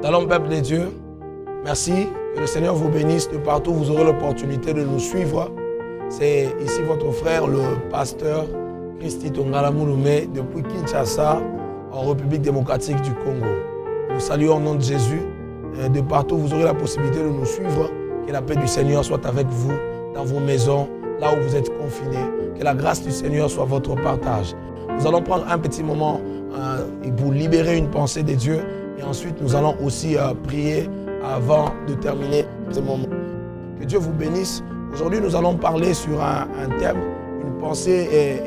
Shalom peuple de Dieu, merci, que le Seigneur vous bénisse de partout, vous aurez l'opportunité de nous suivre. C'est ici votre frère, le pasteur Christy Tongala Mouloumé, depuis Kinshasa, en République démocratique du Congo. Nous saluons au nom de Jésus, de partout vous aurez la possibilité de nous suivre. Que la paix du Seigneur soit avec vous, dans vos maisons, là où vous êtes confinés. Que la grâce du Seigneur soit votre partage. Nous allons prendre un petit moment pour libérer une pensée de Dieu. Et ensuite, nous allons aussi prier avant de terminer ce moment. Que Dieu vous bénisse. Aujourd'hui, nous allons parler sur un thème, une pensée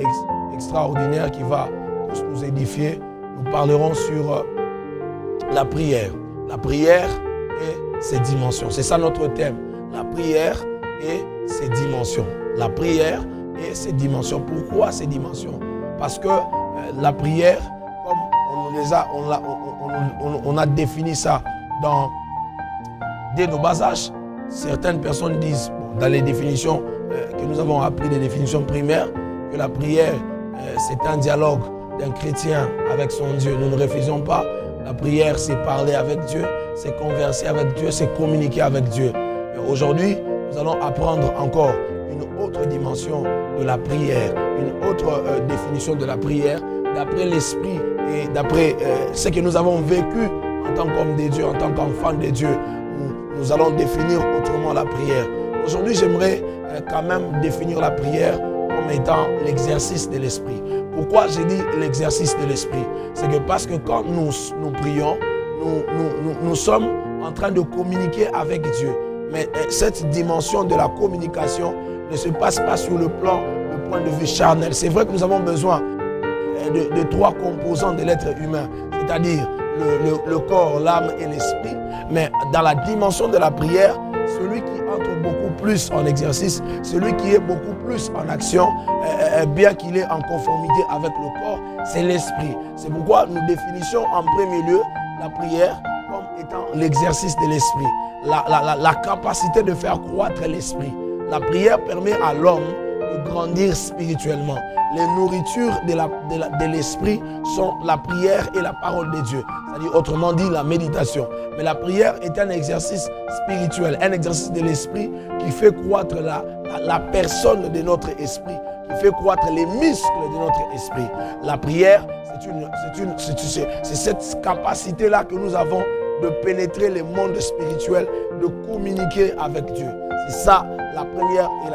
extraordinaire qui va tous nous édifier. Nous parlerons sur la prière. La prière et ses dimensions. C'est ça notre thème. La prière et ses dimensions. La prière et ses dimensions. Pourquoi ces dimensions? Parce que la prière, comme on a défini ça dès nos bas âges. Certaines personnes disent, dans les définitions que nous avons appris, des définitions primaires, que la prière, c'est un dialogue d'un chrétien avec son Dieu. Nous ne refusons pas. La prière, c'est parler avec Dieu, c'est converser avec Dieu, c'est communiquer avec Dieu. Mais aujourd'hui, nous allons apprendre encore une autre dimension de la prière, une autre définition de la prière, d'après l'Esprit et d'après ce que nous avons vécu en tant qu'homme de Dieu, en tant qu'enfant de Dieu. Nous allons définir autrement la prière. Aujourd'hui, j'aimerais quand même définir la prière comme étant l'exercice de l'Esprit. Pourquoi j'ai dit l'exercice de l'Esprit? C'est que parce que quand nous prions, nous sommes en train de communiquer avec Dieu. Mais cette dimension de la communication ne se passe pas sur le point de vue charnel. C'est vrai que nous avons besoin de trois composants de l'être humain, c'est-à-dire le corps, l'âme et l'esprit. Mais dans la dimension de la prière, celui qui entre beaucoup plus en exercice, celui qui est beaucoup plus en action, bien qu'il est en conformité avec le corps, c'est l'esprit. C'est pourquoi nous définissons en premier lieu la prière comme étant l'exercice de l'esprit, la capacité de faire croître l'esprit. La prière permet à l'homme de grandir spirituellement. Les nourritures de l'esprit sont la prière et la parole de Dieu. C'est-à-dire, autrement dit, la méditation. Mais la prière est un exercice spirituel, un exercice de l'esprit qui fait croître la personne de notre esprit, qui fait croître les muscles de notre esprit. La prière, c'est cette capacité-là que nous avons de pénétrer les mondes spirituels, de communiquer avec Dieu. C'est ça la première et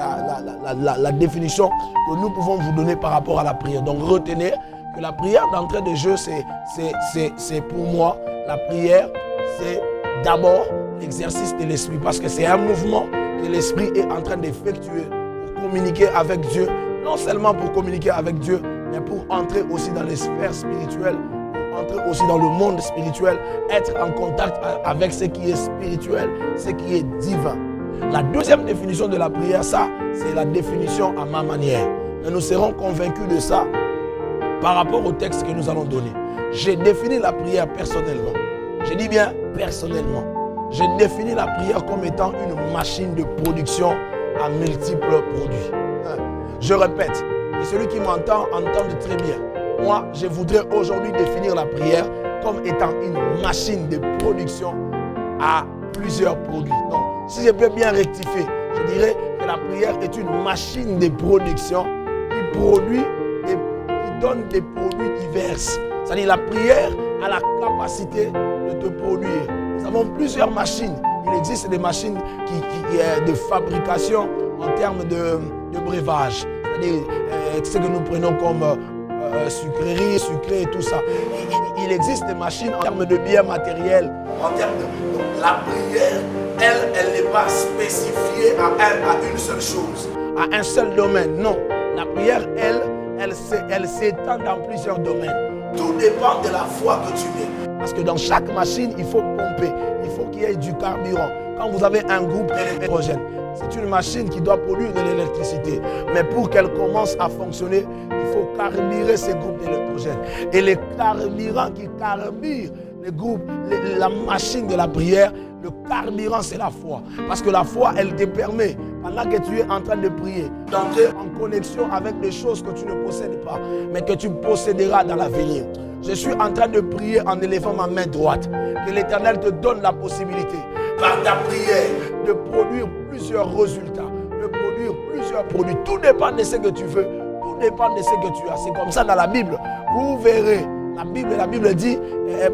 la définition que nous pouvons vous donner par rapport à la prière. Donc retenez que la prière d'entrée de jeu, c'est pour moi, la prière, c'est d'abord l'exercice de l'esprit. Parce que c'est un mouvement que l'esprit est en train d'effectuer pour communiquer avec Dieu. Non seulement pour communiquer avec Dieu, mais pour entrer aussi dans les sphères spirituelles, pour entrer aussi dans le monde spirituel, être en contact avec ce qui est spirituel, ce qui est divin. La deuxième définition de la prière, ça, c'est la définition à ma manière. Mais nous serons convaincus de ça par rapport au texte que nous allons donner. J'ai défini la prière personnellement. Je dis bien personnellement. J'ai défini la prière comme étant une machine de production à multiples produits. Je répète, et celui qui m'entend, entende très bien. Moi, je voudrais aujourd'hui définir la prière comme étant une machine de production à plusieurs produits. Donc, si je peux bien rectifier, je dirais que la prière est une machine de production qui donne des produits divers. C'est-à-dire la prière a la capacité de te produire. Nous avons plusieurs machines. Il existe des machines de fabrication en termes de breuvage. C'est-à-dire ce que nous prenons comme sucrerie, sucré et tout ça. Il existe des machines en termes de biens matériels, en termes de... Donc, la prière, elle n'est pas spécifiée à une seule chose, à un seul domaine. Non, la prière, elle s'étend dans plusieurs domaines. Tout dépend de la foi que tu mets. Parce que dans chaque machine, il faut pomper, il faut qu'il y ait du carburant. Quand vous avez un groupe électrogène, c'est une machine qui doit produire de l'électricité. Mais pour qu'elle commence à fonctionner, il faut carburer ces groupes d'électrogène. Et les carburants qui carburent les groupes, la machine de la prière, le carburant, c'est la foi. Parce que la foi, elle te permet, pendant que tu es en train de prier, d'entrer en connexion avec des choses que tu ne possèdes pas, mais que tu posséderas dans l'avenir. je suis en train de prier en élevant ma main droite. Que l'Éternel te donne la possibilité, par ta prière, de produire plusieurs résultats, de produire plusieurs produits. Tout dépend de ce que tu veux, tout dépend de ce que tu as. C'est comme ça dans la Bible. Vous verrez, la Bible dit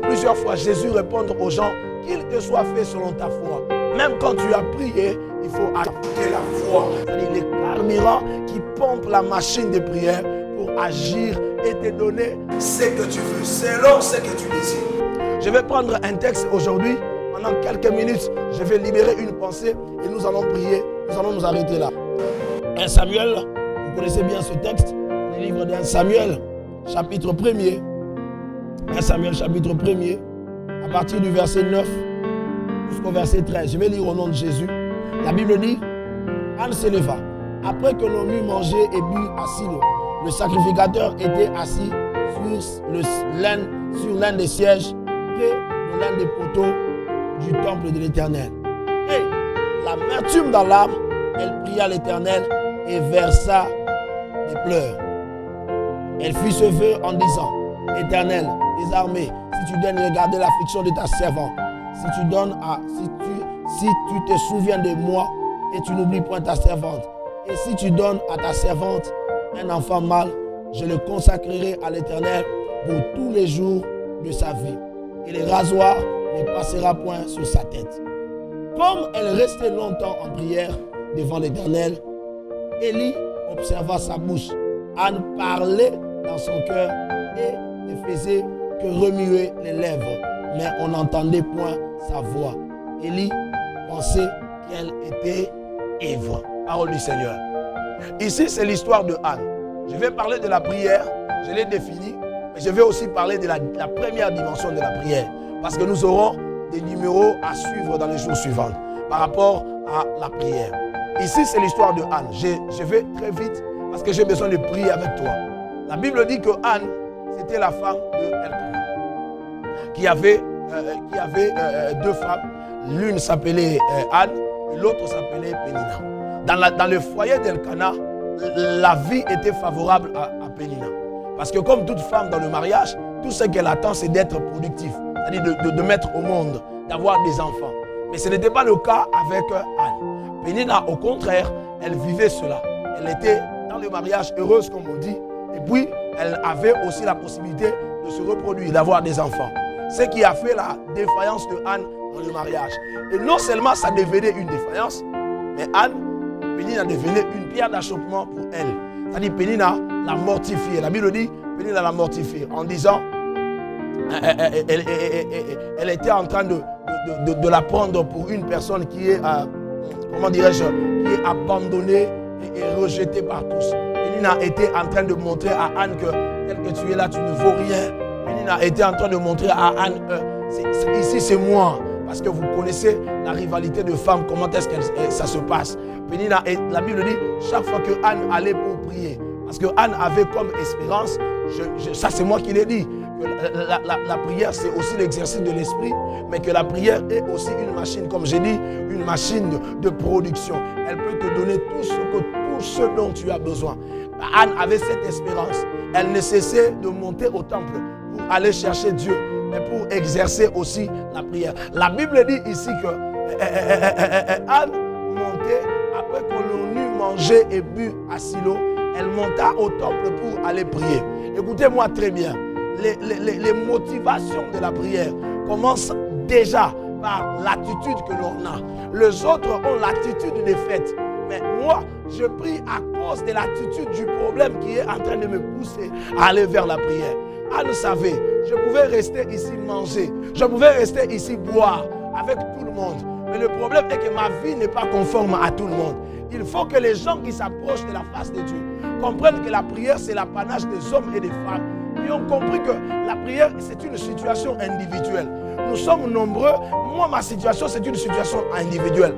plusieurs fois, Jésus répond aux gens, qu'il te soit fait selon ta foi. Même quand tu as prié, il faut appliquer la foi. C'est-à-dire les carburants qui pompent la machine de prière pour agir et te donner ce que tu veux, selon ce que tu désires. Je vais prendre un texte aujourd'hui. Pendant quelques minutes, je vais libérer une pensée et nous allons prier. Nous allons nous arrêter là. 1 Samuel, vous connaissez bien ce texte, le livre d'1 Samuel, chapitre 1er. 1 Samuel, chapitre 1er, à partir du verset 9 jusqu'au verset 13. Je vais lire au nom de Jésus. La Bible dit, Anne se leva. Après que l'on eut mangé et bu à Silo, le sacrificateur était assis sur l'un des sièges près de l'un des poteaux du temple de l'Éternel. Et l'amertume dans l'âme, elle pria l'Éternel et versa des pleurs. Elle fit ce vœu en disant, Éternel, des armées, si tu daignes regarder l'affliction de ta servante, si tu te souviens de moi et tu n'oublies point ta servante, et si tu donnes à ta servante un enfant mâle, je le consacrerai à l'Éternel pour tous les jours de sa vie. Et le rasoir ne passera point sur sa tête. Comme elle restait longtemps en prière devant l'Éternel, Élie observa sa bouche. Anne parlait dans son cœur et ne faisait que remuer les lèvres, mais on n'entendait point sa voix. Élie pensait qu'elle était ivre. Parole du Seigneur. Ici, c'est l'histoire de Anne. Je vais parler de la prière, je l'ai définie, mais je vais aussi parler de la première dimension de la prière, parce que nous aurons des numéros à suivre dans les jours suivants par rapport à la prière. Ici, c'est l'histoire de Anne. Je vais très vite parce que j'ai besoin de prier avec toi. La Bible dit que Anne, c'était la femme de Elkanah, qui avait deux femmes. L'une s'appelait Anne et l'autre s'appelait Pénina. Dans le foyer d'Elkanah, la vie était favorable à Pénina. Parce que comme toute femme dans le mariage, tout ce qu'elle attend, c'est d'être productif. C'est-à-dire de mettre au monde, d'avoir des enfants. Mais ce n'était pas le cas avec Anne. Pénina, au contraire, elle vivait cela. Elle était dans le mariage heureuse, comme on dit. Et puis, elle avait aussi la possibilité de se reproduire, d'avoir des enfants. Ce qui a fait la défaillance de Anne dans le mariage. Et non seulement ça devenait une défaillance, mais Anne, Pénina devenait une pierre d'achoppement pour elle. C'est-à-dire Pénina l'a mortifiée. La Bible dit, Pénina l'a mortifiée en disant, elle était en train de la prendre pour une personne qui est, comment dirais-je, qui est abandonnée et rejetée par tous. Pénina était en train de montrer à Anne que tel que tu es là, tu ne vaux rien. Pénina était en train de montrer à Anne, ici c'est moi. Parce que vous connaissez la rivalité de femmes, comment est-ce que ça se passe. Pénina, et la Bible dit, chaque fois que Anne allait pour prier, parce que Anne avait comme espérance, ça c'est moi qui l'ai dit, que la prière c'est aussi l'exercice de l'esprit, mais que la prière est aussi une machine, comme j'ai dit, une machine de production. Elle peut te donner tout ce dont tu as besoin. Anne avait cette espérance. Elle ne cessait de monter au temple pour aller chercher Dieu, mais pour exercer aussi la prière. La Bible dit ici que Anne montait, après qu'on eut mangé et bu à Silo, elle monta au temple pour aller prier. Écoutez-moi très bien, les motivations de la prière commencent déjà par l'attitude que l'on a. Les autres ont l'attitude de défaite. Mais moi, je prie à cause de l'attitude du problème qui est en train de me pousser à aller vers la prière. Anne savait, je pouvais rester ici manger, je pouvais rester ici boire avec tout le monde. Mais le problème est que ma vie n'est pas conforme à tout le monde. Il faut que les gens qui s'approchent de la face de Dieu comprennent que la prière, c'est l'apanage des hommes et des femmes. Ils ont compris que la prière, c'est une situation individuelle. Nous sommes nombreux. Moi, ma situation, c'est une situation individuelle.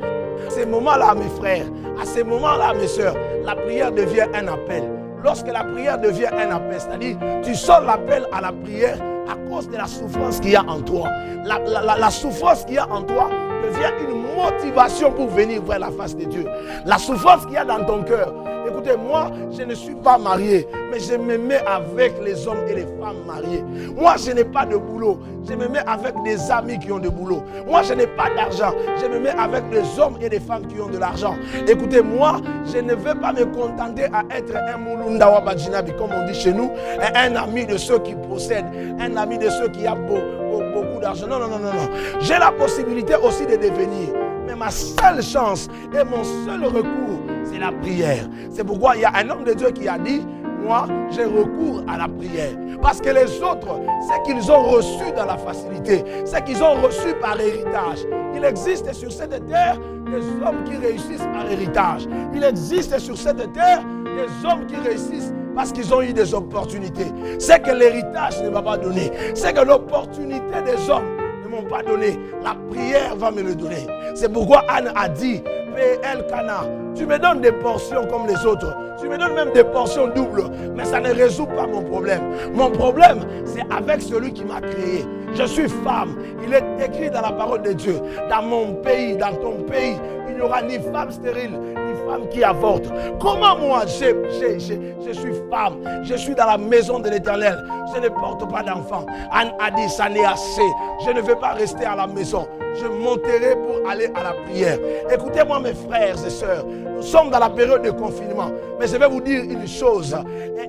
À ces moments-là, mes frères, à ces moments-là, mes soeurs, la prière devient un appel. Lorsque la prière devient un appel, c'est-à-dire tu sors l'appel à la prière à cause de la souffrance qu'il y a en toi. La souffrance qu'il y a en toi devient une motivation pour venir vers la face de Dieu. La souffrance qu'il y a dans ton cœur. Écoutez, Écoutez, moi, je ne suis pas marié, mais je me mets avec les hommes et les femmes mariés. Moi, je n'ai pas de boulot. Je me mets avec des amis qui ont de boulot. Moi, je n'ai pas d'argent. Je me mets avec des hommes et des femmes qui ont de l'argent. Écoutez, moi, je ne veux pas me contenter à être un Mulunda Wabadjinabi, comme on dit chez nous, un ami de ceux qui possèdent, un ami de ceux qui ont beaucoup d'argent. Non, non, non, non, non. J'ai la possibilité aussi de devenir. Mais ma seule chance et mon seul recours, c'est la prière. C'est pourquoi il y a un homme de Dieu qui a dit, moi, j'ai recours à la prière. Parce que les autres, c'est qu'ils ont reçu dans la facilité, c'est qu'ils ont reçu par héritage. Il existe sur cette terre des hommes qui réussissent par héritage. Il existe sur cette terre des hommes qui réussissent parce qu'ils ont eu des opportunités. C'est que l'héritage ne m'a pas donné. C'est que l'opportunité des hommes ne m'ont pas donné. La prière va me le donner. C'est pourquoi Anne a dit, PL Cana, tu me donnes des portions comme les autres. Tu me donnes même des portions doubles. Mais ça ne résout pas mon problème. Mon problème, c'est avec celui qui m'a créé. Je suis femme. Il est écrit dans la parole de Dieu. Dans mon pays, dans ton pays, il n'y aura ni femme stérile, ni femme qui avorte. Comment moi, je suis femme. Je suis dans la maison de l'Éternel. Je ne porte pas d'enfant. Anne a dit, ça n'est assez. Je ne vais pas rester à la maison. Je monterai pour aller à la prière. Écoutez-moi mes frères et sœurs, nous sommes dans la période de confinement. Mais je vais vous dire une chose.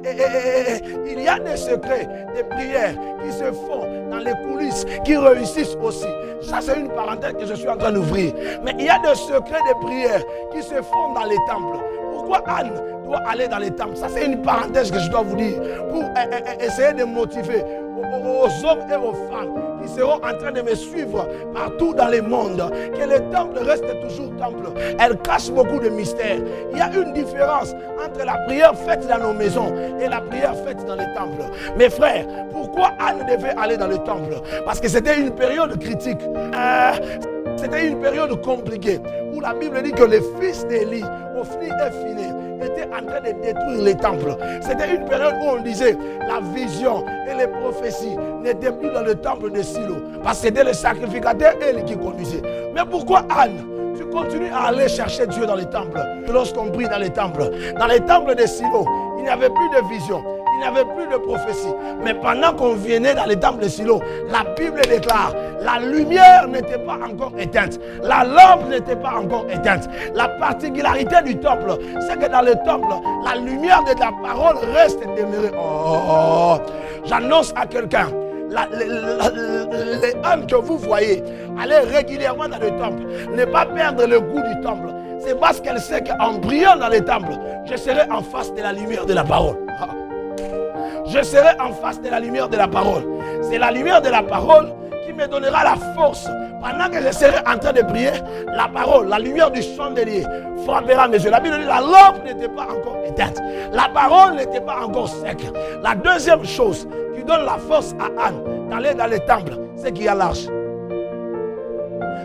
Il y a des secrets, des prières qui se font dans les coulisses, qui réussissent aussi. Ça c'est une parenthèse que je suis en train d'ouvrir. Mais il y a des secrets de prières qui se font dans les temples. Pourquoi Anne doit aller dans les temples? Ça c'est une parenthèse que je dois vous dire pour essayer de motiver aux hommes et aux femmes qui seront en train de me suivre partout dans le monde, que le temple reste toujours temple. Elle cache beaucoup de mystères. Il y a une différence entre la prière faite dans nos maisons et la prière faite dans les temples. Mes frères, pourquoi Anne devait aller dans le temple? Parce que c'était une période critique. C'était une période compliquée où la Bible dit que les fils d'Élie, Ophni et Phiné, étaient en train de détruire les temples. C'était une période où on disait la vision et les prophéties n'étaient plus dans le temple de Silo. Parce que c'était le sacrificateur Élie qui conduisait. Mais pourquoi Anne? Tu continues à aller chercher Dieu dans les temples. Lorsqu'on prie dans les temples de Silo, il n'y avait plus de vision. Il n'y avait plus de prophétie. Mais pendant qu'on venait dans les temples de Silo, la Bible déclare, la lumière n'était pas encore éteinte. La lampe n'était pas encore éteinte. La particularité du temple, c'est que dans le temple, la lumière de la parole reste demeurée. J'annonce à quelqu'un, les âmes que vous voyez aller régulièrement dans le temple, ne pas perdre le goût du temple. C'est parce qu'elle sait qu'en priant dans les temples, je serai en face de la lumière de la parole. Je serai en face de la lumière de la parole. C'est la lumière de la parole qui me donnera la force. Pendant que je serai en train de prier, la parole, la lumière du chandelier frappera mes yeux. La Bible dit la lampe n'était pas encore éteinte. La parole n'était pas encore sec. La deuxième chose qui donne la force à Anne d'aller dans les temples, c'est qu'il y a l'arche.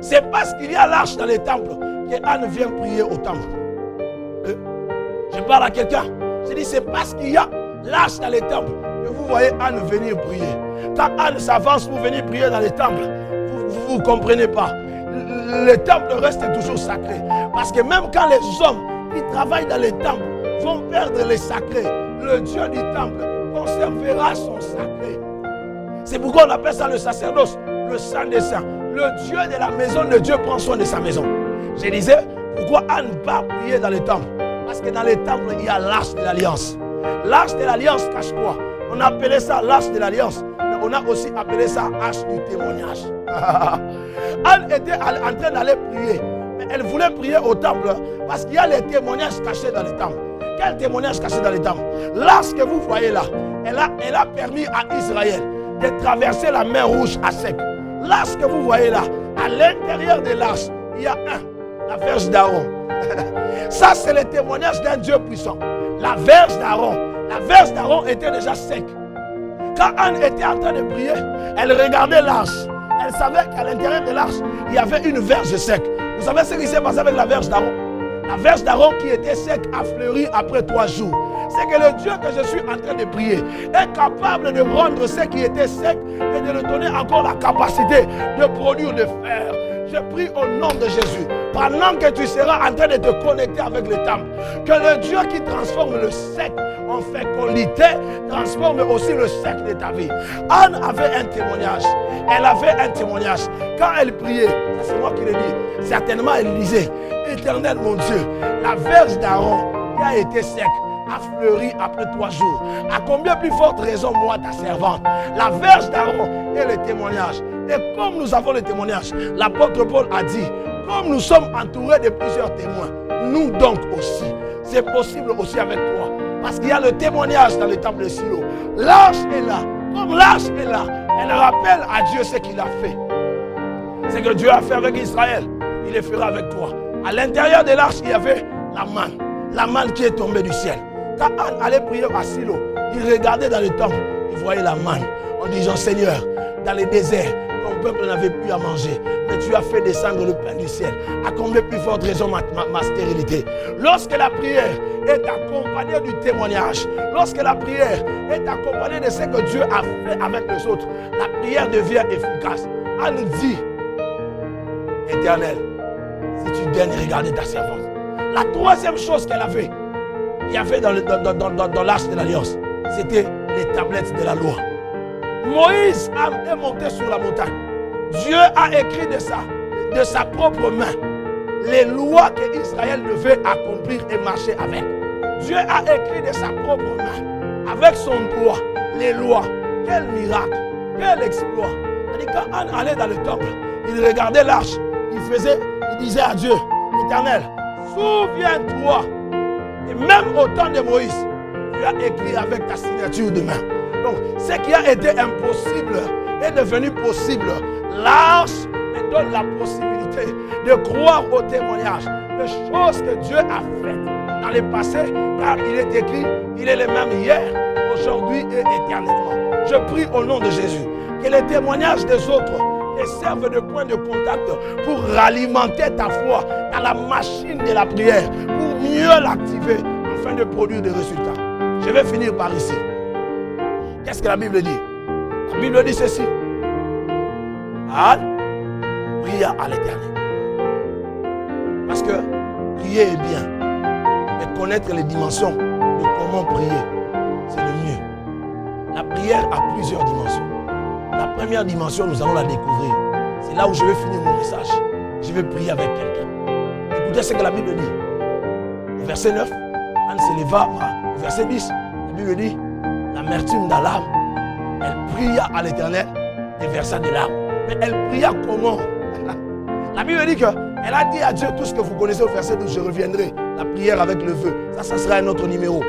C'est parce qu'il y a l'arche dans les temples que Anne vient prier au temple. Je parle à quelqu'un. Je dis c'est parce qu'il y a l'arche dans les temples que vous voyez Anne venir prier. Quand Anne s'avance pour venir prier dans les temples, vous ne comprenez pas. Le temple reste toujours sacré. Parce que même quand les hommes qui travaillent dans les temples vont perdre les sacrés, le Dieu du temple conservera son sacré. C'est pourquoi on appelle ça le sacerdoce, le saint des saints. Le Dieu de la maison de Dieu prend soin de sa maison. Je disais, pourquoi Anne part prier dans les temples? Parce que dans les temples, il y a l'arche de l'alliance. L'arche de l'alliance cache quoi? On appelait ça l'arche de l'alliance, mais on a aussi appelé ça arche du témoignage. Anne était en train d'aller prier, mais elle voulait prier au temple parce qu'il y a les témoignages cachés dans les temples. Quel témoignage caché dans les temples? L'arche que vous voyez là, elle a permis à Israël de traverser la mer Rouge à sec. L'arche que vous voyez là, à l'intérieur de l'arche, il y a la verge d'Aaron. Ça, c'est le témoignage d'un Dieu puissant. La verge d'Aaron. La verge d'Aaron était déjà sec. Quand Anne était en train de prier, elle regardait l'arche. Elle savait qu'à l'intérieur de l'arche, il y avait une verge sec. Vous savez ce qui s'est passé avec la verge d'Aaron? La verge d'Aaron qui était sec a fleuri après 3 jours. C'est que le Dieu que je suis en train de prier est capable de rendre ce qui était sec et de lui donner encore la capacité de produire, de faire. Je prie au nom de Jésus, pendant que tu seras en train de te connecter avec le temple, que le Dieu qui transforme le sec en fécondité transforme aussi le sec de ta vie. Anne avait un témoignage. Elle avait un témoignage. Quand elle priait, c'est moi qui le dis, certainement elle disait, Éternel mon Dieu, la verge d'Aaron qui a été sec a fleuri après 3 jours. À combien plus forte raison, moi, ta servante? La verge d'Aaron est le témoignage. Et comme nous avons le témoignage, l'apôtre Paul a dit, comme nous sommes entourés de plusieurs témoins, nous donc aussi, c'est possible aussi avec toi. Parce qu'il y a le témoignage dans le temple de Silo. L'arche est là. Comme l'arche est là, elle rappelle à Dieu ce qu'il a fait. Ce que Dieu a fait avec Israël, il le fera avec toi. À l'intérieur de l'arche, il y avait la manne qui est tombée du ciel. Quand Anne allait prier à Silo, il regardait dans le temple, il voyait la manne en disant, Seigneur, dans le désert, ton peuple n'avait plus à manger, mais tu as fait descendre le pain du ciel. À combien plus forte raison ma stérilité? Lorsque la prière est accompagnée du témoignage, lorsque la prière est accompagnée de ce que Dieu a fait avec les autres, la prière devient efficace. Anne dit, Éternel, si tu daignes regarder ta servante. La troisième chose qu'elle avait, qu'il y avait dans l'arche de l'Alliance, c'était les tablettes de la loi. Moïse est monté sur la montagne. Dieu a écrit de sa propre main les lois que Israël devait accomplir et marcher avec. Dieu a écrit de sa propre main, avec son doigt, les lois. Quel miracle, quel exploit. Quand Anne allait dans le temple, il regardait l'arche, il disait à Dieu, Éternel, souviens-toi. Et même au temps de Moïse, tu as écrit avec ta signature de main. Donc, ce qui a été impossible est devenu possible. L'arche me donne la possibilité de croire au témoignage de choses que Dieu a faites dans le passé, car il est écrit, il est le même hier, aujourd'hui et éternellement. Je prie au nom de Jésus que les témoignages des autres te servent de point de contact pour alimenter ta foi dans la machine de la prière, pour mieux l'activer afin de produire des résultats. Je vais finir par ici. Qu'est-ce que la Bible dit? La Bible dit ceci. Anne pria à l'Éternel. Parce que prier est bien. Mais connaître les dimensions de comment prier, c'est le mieux. La prière a plusieurs dimensions. La première dimension, nous allons la découvrir. C'est là où je vais finir mon message. Je vais prier avec quelqu'un. Écoutez ce que la Bible dit. Au verset 9, Anne se leva. Au verset 10, la Bible dit, l'amertume dans l'âme, elle pria à l'Éternel et versa des larmes. Mais elle pria comment? La Bible dit qu'elle a dit à Dieu tout ce que vous connaissez au verset 12, je reviendrai. La prière avec le vœu, ça sera un autre numéro.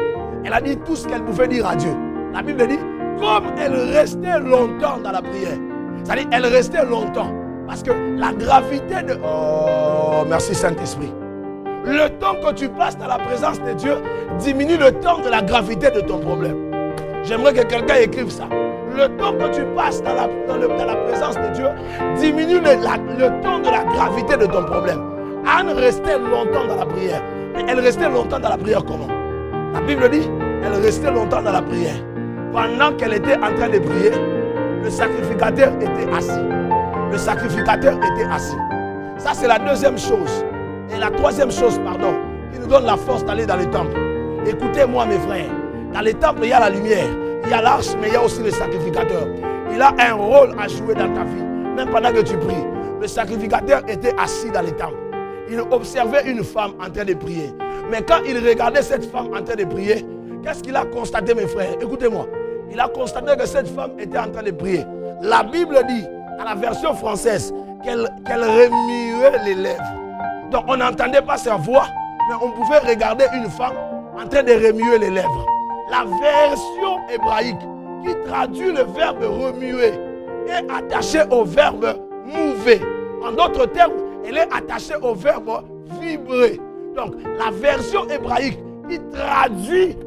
Elle a dit tout ce qu'elle pouvait dire à Dieu. La Bible dit, comme elle restait longtemps dans la prière, c'est-à-dire elle restait longtemps, parce que la gravité de... Oh, merci Saint-Esprit. Le temps que tu passes dans la présence de Dieu diminue le temps de la gravité de ton problème. J'aimerais que quelqu'un écrive ça. Le temps que tu passes dans la présence de Dieu diminue le temps de la gravité de ton problème. Anne restait longtemps dans la prière. Mais elle restait longtemps dans la prière comment? La Bible dit, elle restait longtemps dans la prière. Pendant qu'elle était en train de prier, le sacrificateur était assis. Le sacrificateur était assis. Ça, c'est la deuxième chose. Et la troisième chose, pardon, qui nous donne la force d'aller dans le temple. Écoutez-moi, mes frères. Dans les temples, il y a la lumière, il y a l'arche, mais il y a aussi le sacrificateur. Il a un rôle à jouer dans ta vie, même pendant que tu pries. Le sacrificateur était assis dans les temples. Il observait une femme en train de prier. Mais quand il regardait cette femme en train de prier, qu'est-ce qu'il a constaté, mes frères? Écoutez-moi. Il a constaté que cette femme était en train de prier. La Bible dit, dans la version française, qu'elle remuait les lèvres. Donc on n'entendait pas sa voix, mais on pouvait regarder une femme en train de remuer les lèvres. La version hébraïque qui traduit le verbe remuer est attachée au verbe mouver. En d'autres termes, elle est attachée au verbe vibrer. Donc, la version hébraïque qui traduit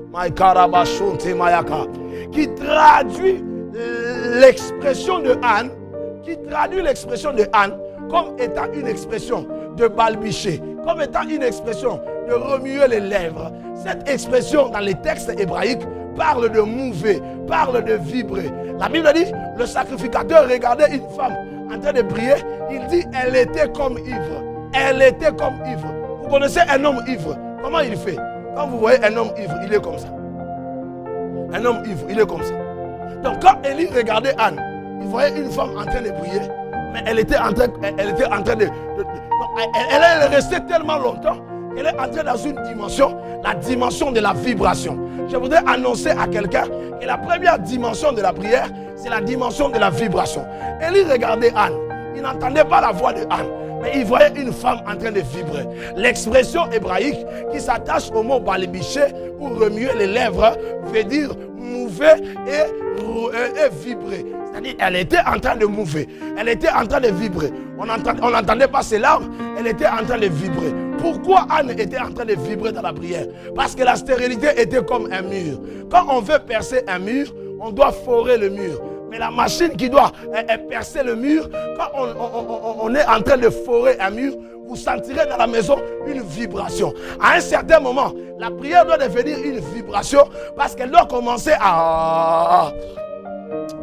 l'expression de Anne, comme étant une expression de balbutier, comme étant une expression de remuer les lèvres. Cette expression dans les textes hébraïques parle de mouver, parle de vibrer. La Bible dit, le sacrificateur regardait une femme en train de prier. Il dit, elle était comme ivre. Elle était comme ivre. Vous connaissez un homme ivre? Comment il fait? Quand vous voyez un homme ivre, il est comme ça. Un homme ivre, il est comme ça. Donc quand Élie regardait Anne, il voyait une femme en train de prier, mais elle était en train de elle est restée tellement longtemps qu'elle est entrée dans une dimension, la dimension de la vibration. Je voudrais annoncer à quelqu'un que la première dimension de la prière, c'est la dimension de la vibration. Élie regardait Anne, il n'entendait pas la voix de Anne, mais il voyait une femme en train de vibrer. L'expression hébraïque qui s'attache au mot balibicher ou remuer les lèvres veut dire mouver et vibrer. C'est-à-dire elle était en train de mouver, elle était en train de vibrer. On n'entendait pas ses larmes, elle était en train de vibrer. Pourquoi Anne était en train de vibrer dans la prière? Parce que la stérilité était comme un mur. Quand on veut percer un mur, on doit forer le mur. Mais la machine qui doit percer le mur, quand on est en train de forer un mur, vous sentirez dans la maison une vibration. À un certain moment, la prière doit devenir une vibration parce qu'elle doit commencer à...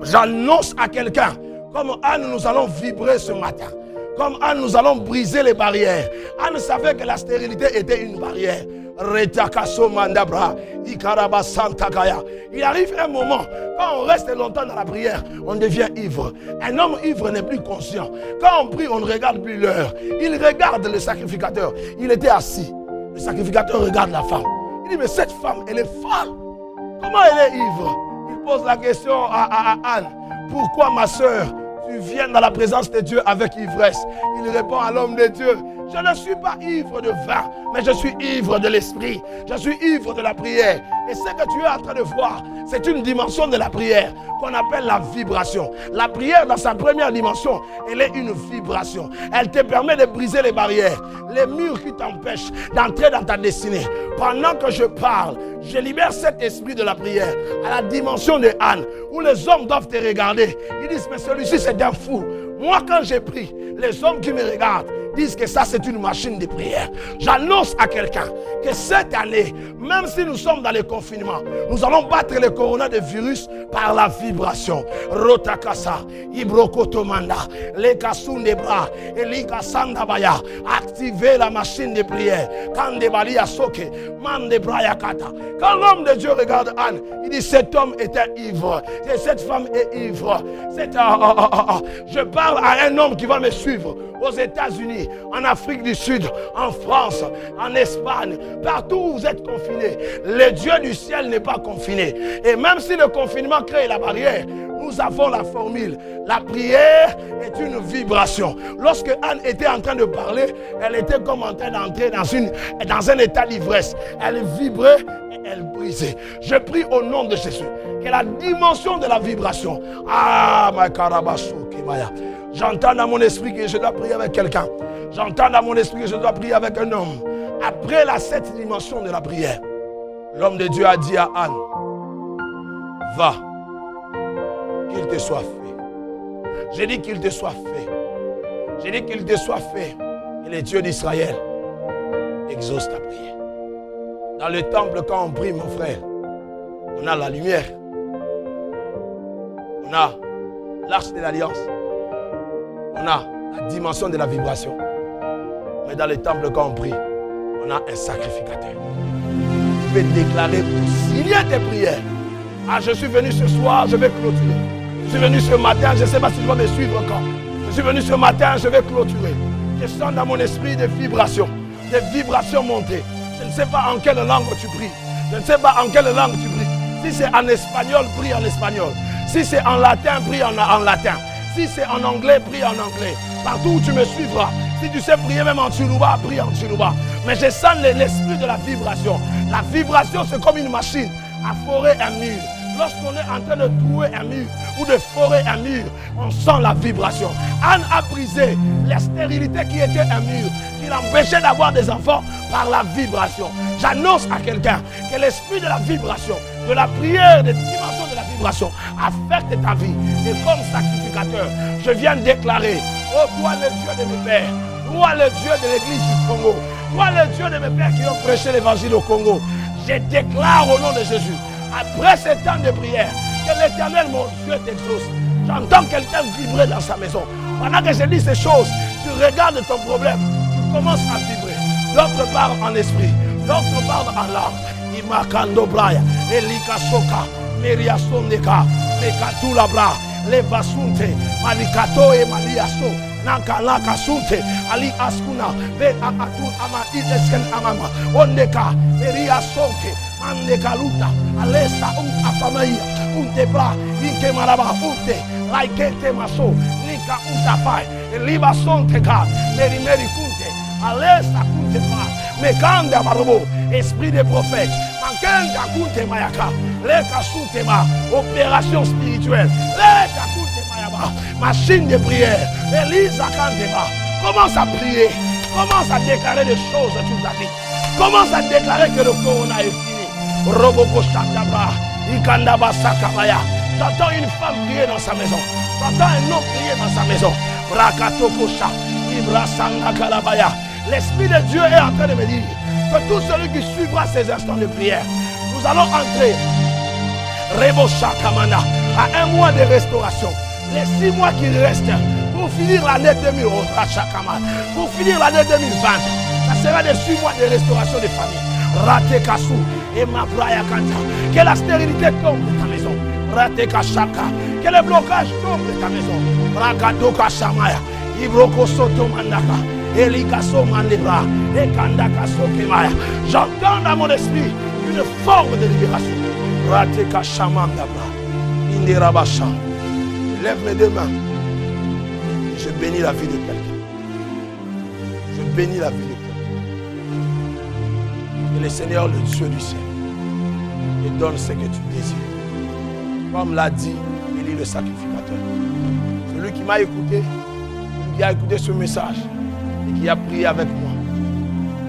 J'annonce à quelqu'un, comme Anne, nous allons vibrer ce matin. Comme Anne, nous allons briser les barrières. Anne savait que la stérilité était une barrière. Il arrive un moment, quand on reste longtemps dans la prière, on devient ivre. Un homme ivre n'est plus conscient. Quand on prie, on ne regarde plus l'heure. Il regarde le sacrificateur. Il était assis. Le sacrificateur regarde la femme. Il dit, mais cette femme, elle est folle. Comment elle est ivre? Il pose la question à Anne. Pourquoi ma soeur, tu viens dans la présence de Dieu avec ivresse? Il répond à l'homme de Dieu, je ne suis pas ivre de vin, mais je suis ivre de l'esprit. Je suis ivre de la prière. Et ce que tu es en train de voir, c'est une dimension de la prière qu'on appelle la vibration. La prière, dans sa première dimension, elle est une vibration. Elle te permet de briser les barrières, les murs qui t'empêchent d'entrer dans ta destinée. Pendant que je parle, je libère cet esprit de la prière à la dimension de Anne, où les hommes doivent te regarder. Ils disent, mais celui-ci c'est un fou. Moi, quand j'ai pris, les hommes qui me regardent disent que ça c'est une machine de prière. J'annonce à quelqu'un que cette année, même si nous sommes dans le confinement, nous allons battre le coronavirus par la vibration. Rotakasa, Ibrokotomanda, Lekasundebra, Elikasandabaya. Activez la machine de prière. Kandebalia Soke, Mandebrayakata. Quand l'homme de Dieu regarde Anne, il dit cet homme était ivre. Et cette femme est ivre. Je parle à un homme qui va me suivre aux États-Unis, en Afrique du Sud, en France, en Espagne, partout où vous êtes confinés. Le Dieu du ciel n'est pas confiné. Et même si le confinement crée la barrière, nous avons la formule. La prière est une vibration. Lorsque Anne était en train de parler, elle était comme en train d'entrer dans un état d'ivresse. Elle vibrait et elle brisait. Je prie au nom de Jésus que la dimension de la vibration, ma karabasu kemaya. J'entends dans mon esprit que je dois prier avec quelqu'un. J'entends dans mon esprit que je dois prier avec un homme. Après la 7e dimension de la prière, l'homme de Dieu a dit à Anne, va, qu'il te soit fait. J'ai dit qu'il te soit fait. J'ai dit qu'il te soit fait. Et le Dieu d'Israël exauce ta prière. Dans le temple, quand on prie, mon frère, on a la lumière. On a l'arche de l'alliance. On a la dimension de la vibration. Mais dans le temple, quand on prie, on a un sacrificateur. Tu peux déclarer pour signer tes prières. Ah, je suis venu ce soir, je vais clôturer. Je suis venu ce matin, je ne sais pas si tu vas me suivre quand. Je suis venu ce matin, je vais clôturer. Je sens dans mon esprit des vibrations montées. Je ne sais pas en quelle langue tu pries. Je ne sais pas en quelle langue tu pries. Si c'est en espagnol, prie en espagnol. Si c'est en latin, prie en latin. Si c'est en anglais, prie en anglais. Partout où tu me suivras. Si tu sais prier même en Tchoulouba, prie en Tchoulouba. Mais je sens l'esprit de la vibration. La vibration, c'est comme une machine à forer un mur. Lorsqu'on est en train de trouer un mur ou de forer un mur, on sent la vibration. Anne a brisé la stérilité qui était un mur, qui l'empêchait d'avoir des enfants par la vibration. J'annonce à quelqu'un que l'esprit de la vibration, de la prière, des dimensions de la vibration affecte ta vie. Et comme sacrificateur, je viens déclarer, oh toi le Dieu de mes pères, toi le Dieu de l'église du Congo, toi le Dieu de mes pères qui ont prêché l'évangile au Congo, je déclare au nom de Jésus, Après ce temps de prière, que l'Éternel, mon Dieu, t'exauce. J'entends quelqu'un vibrer dans sa maison. Pendant que je dis ces choses, tu regardes ton problème, tu commences à vibrer. L'autre parle en esprit, l'autre parle en langue. Imakando Braya, Elika Soka, Meria Sondeka, Mekatula Bra, Levasunte, Malikato et Maliaso, Nakalaka Sunte, Ali Askuna, Ve Akatu Ama Idesken Amama, Ondeka, Meria Sonke, Mandekaluta, Alessa Afamaya, Untebra, Ike Maraba, Unte, Laikete Maso, Nika Untafai, Liba Sonteka, Meri Kunte, Alessa Kuntefa, Mekanda Barobo, Esprit des prophètes, Mankenda Kunte Mayaka, Leka Suntema, opération spirituelle, Leka Kunte Mayaba, machine de prière, Elisa Kantema, commence à prier, commence à déclarer des choses toute la vie, commence à déclarer que le corona est fini. Roboko Shatabra, Ikandaba Sakabaya. J'entends une femme prier dans sa maison. J'entends un homme prier dans sa maison. Brakatokosha, Ibrasanga Kalabaya. L'Esprit de Dieu est en train de me dire que tout celui qui suivra ces instants de prière, nous allons entrer Rebo Shakamana à un mois de restauration. Les 6 mois qui restent pour finir l'année 2000, pour finir l'année 2020, ça sera des 6 mois de restauration des familles. Rate Kassou et ma Braya Kanta. Que la stérilité tombe de ta maison. Rate Kashaka. Que le blocage tombe de ta maison. Rakadoka Shamaya. Ibroko Soto Mandaka. Elikaso Mandebra. Ekandaka Sokemaya. J'entends dans mon esprit une forme de libération. Rate Kashamandabra. Inderabasha. Je lève mes 2 mains. Je bénis la vie de quelqu'un. Je bénis la vie de quelqu'un. Que le Seigneur, le Dieu du ciel, te donne ce que tu désires. Comme l'a dit Élie le sacrificateur. Celui qui m'a écouté, qui a écouté ce message et qui a prié avec moi.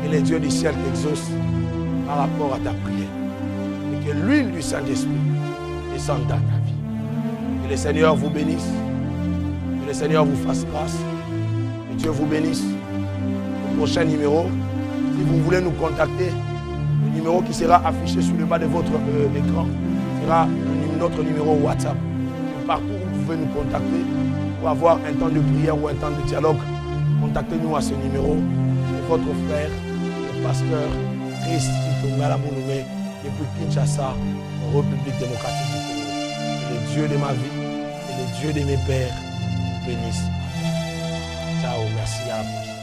Que le Dieu du ciel t'exauce par rapport à ta prière. Et que l'huile du Saint-Esprit descende dans ta vie. Que le Seigneur vous bénisse. Que le Seigneur vous fasse grâce. Que Dieu vous bénisse. Au prochain numéro, si vous voulez nous contacter, le numéro qui sera affiché sur le bas de votre écran sera notre numéro WhatsApp. Partout où vous pouvez nous contacter pour avoir un temps de prière ou un temps de dialogue, contactez-nous à ce numéro. C'est votre frère, le pasteur Christ Kitongala Mounoumé, depuis Kinshasa, en République démocratique du Congo. Que le Dieu de ma vie et le Dieu de mes pères bénisse. Ciao, merci à vous.